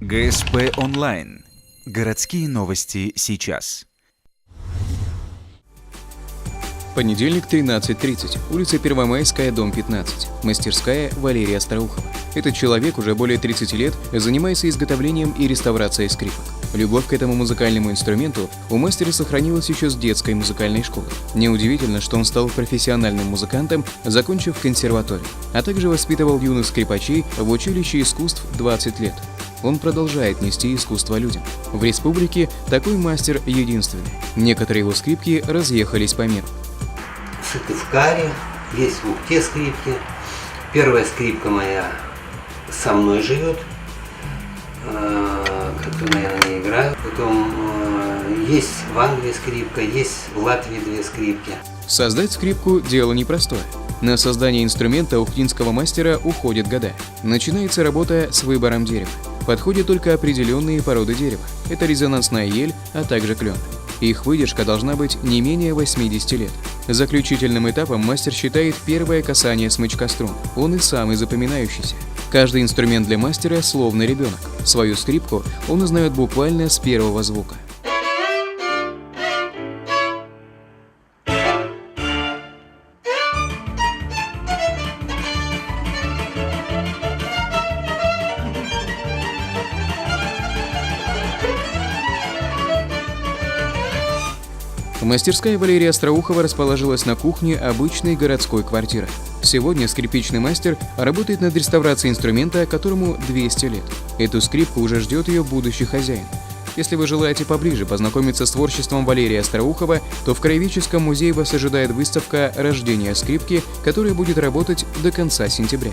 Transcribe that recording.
ГСП онлайн. Городские новости сейчас. Понедельник, 13:30. Улица Первомайская, дом 15. Мастерская Валерия Остроухова. Этот человек уже более 30 лет занимается изготовлением и реставрацией скрипок. Любовь к этому музыкальному инструменту у мастера сохранилась еще с детской музыкальной школы. Неудивительно, что он стал профессиональным музыкантом, закончив консерваторию, а также воспитывал юных скрипачей в училище искусств 20 лет. Он продолжает нести искусство людям. В республике такой мастер единственный. Некоторые его скрипки разъехались по миру. В Сыктывкаре, есть в Ухте скрипки. Первая скрипка моя со мной живет, которую я на ней играю. Потом есть в Англии скрипка, есть в Латвии 2 скрипки. Создать скрипку – дело непростое. На создание инструмента у ухтинского мастера уходят года. Начинается работа с выбором дерева. Подходят только определенные породы дерева. Это резонансная ель, а также клен. Их выдержка должна быть не менее 80 лет. Заключительным этапом мастер считает первое касание смычка струн. Он и самый запоминающийся. Каждый инструмент для мастера словно ребенок. Свою скрипку он узнает буквально с первого звука. Мастерская Валерия Остроухова расположилась на кухне обычной городской квартиры. Сегодня скрипичный мастер работает над реставрацией инструмента, которому 200 лет. Эту скрипку уже ждет ее будущий хозяин. Если вы желаете поближе познакомиться с творчеством Валерии Остроухова, то в Краеведческом музее вас ожидает выставка «Рождение скрипки», которая будет работать до конца сентября.